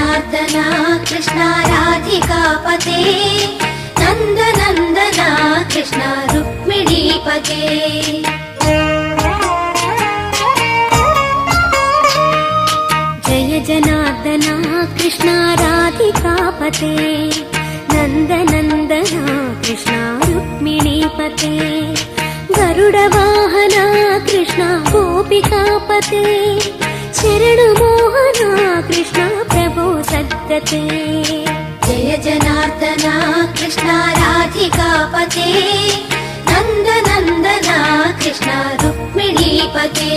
जनार्दना कृष्ण राधिकापते नन्दनन्दना कृष्ण रुक्मिणीपते जय जनार्दना कृष्ण राधिकापते नन्दनन्दना कृष्ण रुक्मिणीपते गरुडवाहना कृष्ण गोपिकापते शरणमोहना कृष्ण प्रभो सद्गते जय जनार्दना कृष्ण राधिकापते नन्दनन्दना कृष्ण रुक्मिणीपते